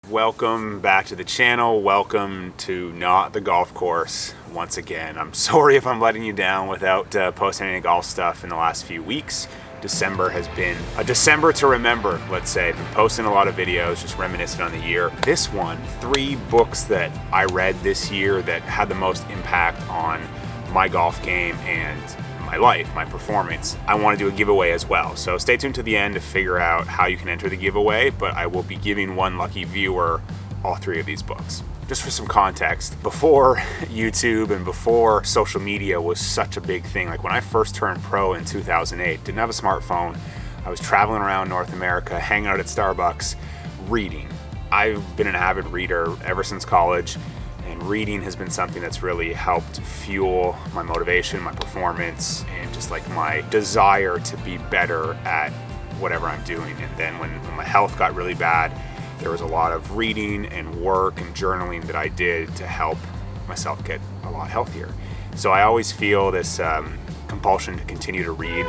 Welcome back to the channel. Welcome to Not the Golf Course once again. I'm sorry if I'm letting you down without posting any golf stuff in the last few weeks. December has been a December to remember, let's say. I've been posting a lot of videos, just reminiscing on the year. This one, 3 books that I read this year that had the most impact on my golf game and my life, my performance. I want to do a giveaway as well. So stay tuned to the end to figure out how you can enter the giveaway, but I will be giving one lucky viewer all 3 of these books. Just for some context, before YouTube and before social media was such a big thing, like when I first turned pro in 2008, didn't have a smartphone, I was traveling around North America, hanging out at Starbucks, reading. I've been an avid reader ever since college, and reading has been something that's really helped fuel my motivation, my performance, and just like my desire to be better at whatever I'm doing. And then when my health got really bad, there was a lot of reading and work and journaling that I did to help myself get a lot healthier. So I always feel this compulsion to continue to read.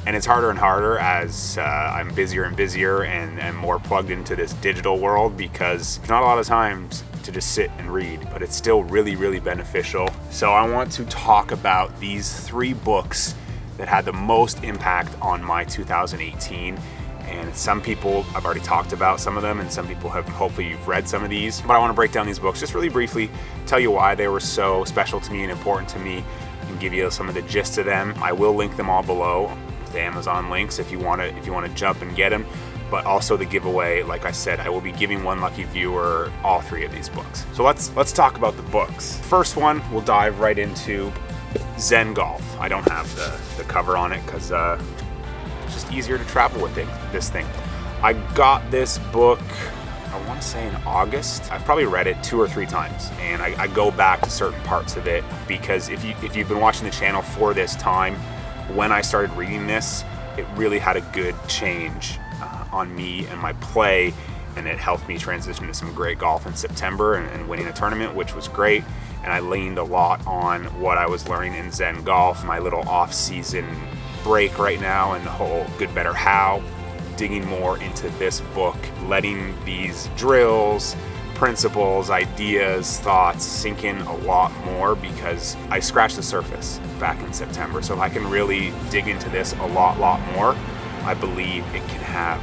And it's harder and harder as I'm busier and busier and more plugged into this digital world, because there's not a lot of times to just sit and read, but it's still really, really beneficial. So I want to talk about these 3 books that had the most impact on my 2018. And some people, I've already talked about some of them, and some people have, hopefully you've read some of these, but I want to break down these books just really briefly, tell you why they were so special to me and important to me, and give you some of the gist of them. I will link them all below, the Amazon links, if you want to jump and get them. But also the giveaway, like I said, I will be giving one lucky viewer all 3 of these books. So let's talk about the books. First one, we'll dive right into Zen Golf. I don't have the cover on it because it's just easier to travel with this thing. I got this book, I want to say in August. I've probably read it 2 or 3 times, and I go back to certain parts of it because if you've been watching the channel for this time, when I started reading this, it really had a good change on me and my play, and it helped me transition to some great golf in September and winning a tournament, which was great. And I leaned a lot on what I was learning in Zen Golf, my little off-season break right now, and the whole good, better, how, digging more into this book, letting these drills, principles, ideas, thoughts sink in a lot more, because I scratched the surface back in September. So if I can really dig into this a lot more, I believe it can have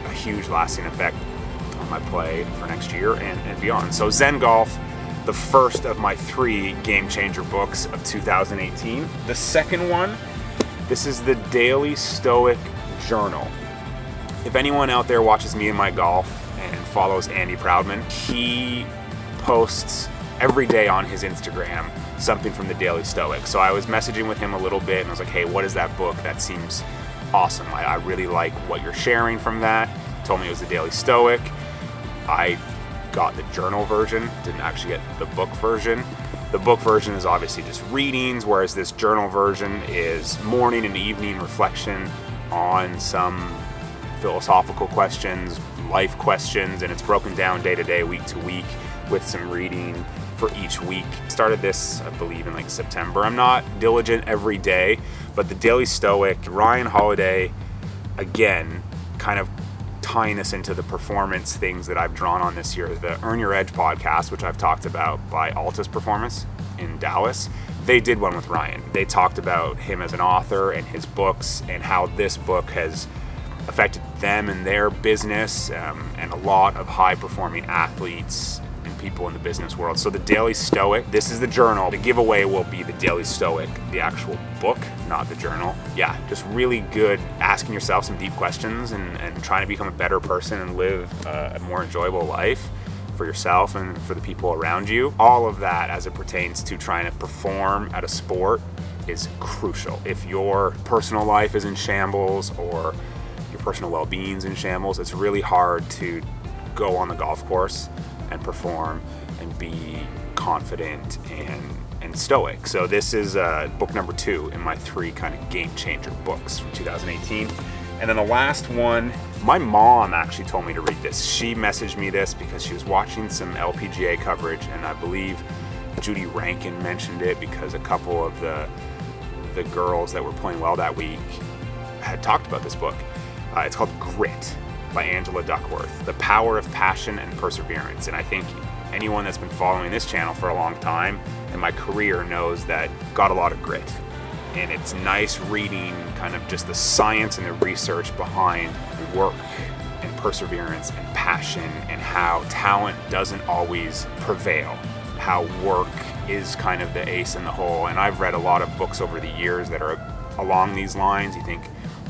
a huge lasting effect on my play for next year and beyond. So Zen Golf, the first of my 3 game changer books of 2018. The second one, this is the Daily Stoic Journal. If anyone out there watches me and my golf and follows Andy Proudman, he posts every day on his Instagram something from the Daily Stoic. So I was messaging with him a little bit and I was like, hey, what is that book? That seems awesome. I really like what you're sharing from that. He told me it was the Daily Stoic. I got the journal version, didn't actually get the book version. The book version is obviously just readings, whereas this journal version is morning and evening reflection on some philosophical questions, life questions, and it's broken down day to day, week to week, with some reading for each week. Started this, I believe, in like September. I'm not diligent every day, but the Daily Stoic, Ryan Holiday, again, kind of tying us into the performance things that I've drawn on this year. The Earn Your Edge podcast, which I've talked about, by Altus Performance in Dallas, they did one with Ryan. They talked about him as an author and his books and how this book has affected them and their business, and a lot of high-performing athletes and people in the business world. So the Daily Stoic, this is the journal. The giveaway will be the Daily Stoic, the actual book, not the journal. Yeah, just really good asking yourself some deep questions and trying to become a better person and live a more enjoyable life for yourself and for the people around you. All of that as it pertains to trying to perform at a sport is crucial. If your personal life is in shambles or your personal well-being's in shambles, it's really hard to go on the golf course and perform and be confident and stoic. So this is book number 2 in my 3 kind of game changer books from 2018. And then the last one, my mom actually told me to read this. She messaged me this because she was watching some LPGA coverage, and I believe Judy Rankin mentioned it because a couple of the girls that were playing well that week had talked about this book. It's called Grit. by Angela Duckworth, The Power of Passion and Perseverance. And I think anyone that's been following this channel for a long time and my career knows that I've got a lot of grit. And it's nice reading kind of just the science and the research behind work and perseverance and passion, and how talent doesn't always prevail, how work is kind of the ace in the hole. And I've read a lot of books over the years that are along these lines. You think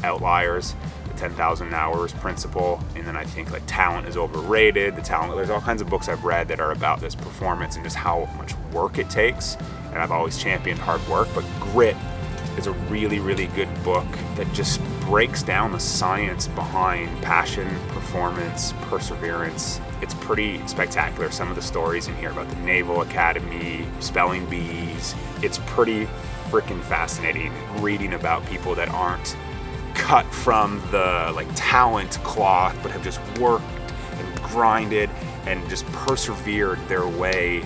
Outliers, the 10,000 Hours Principle, and then I think like talent is overrated. There's all kinds of books I've read that are about this performance and just how much work it takes. And I've always championed hard work, but Grit is a really, really good book that just breaks down the science behind passion, performance, perseverance. It's pretty spectacular, some of the stories in here about the Naval Academy, spelling bees. It's pretty freaking fascinating reading about people that aren't cut from the like talent cloth, but have just worked and grinded and just persevered their way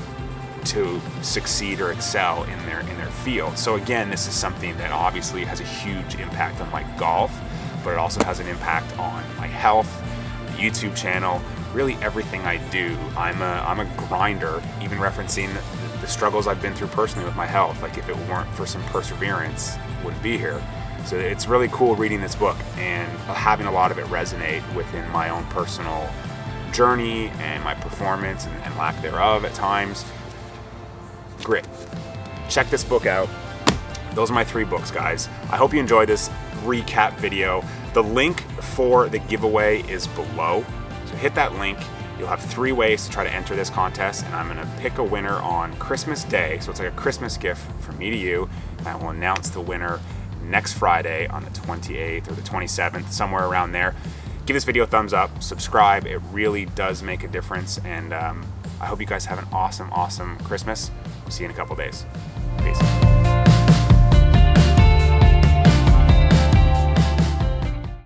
to succeed or excel in their field. So again, this is something that obviously has a huge impact on my golf, but it also has an impact on my health, the YouTube channel, really everything I do. I'm a grinder, even referencing the struggles I've been through personally with my health. Like if it weren't for some perseverance, I wouldn't be here. So it's really cool reading this book and having a lot of it resonate within my own personal journey and my performance and lack thereof at times. Grit. Check this book out. Those are my 3 books, guys. I hope you enjoyed this recap video. The link for the giveaway is below. So hit that link. You'll have 3 ways to try to enter this contest, and I'm gonna pick a winner on Christmas Day. So it's like a Christmas gift from me to you. And I will announce the winner next Friday on the 28th or the 27th, somewhere around there. Give this video a thumbs up, subscribe. It really does make a difference. And I hope you guys have an awesome, awesome Christmas. We'll see you in a couple days. Peace.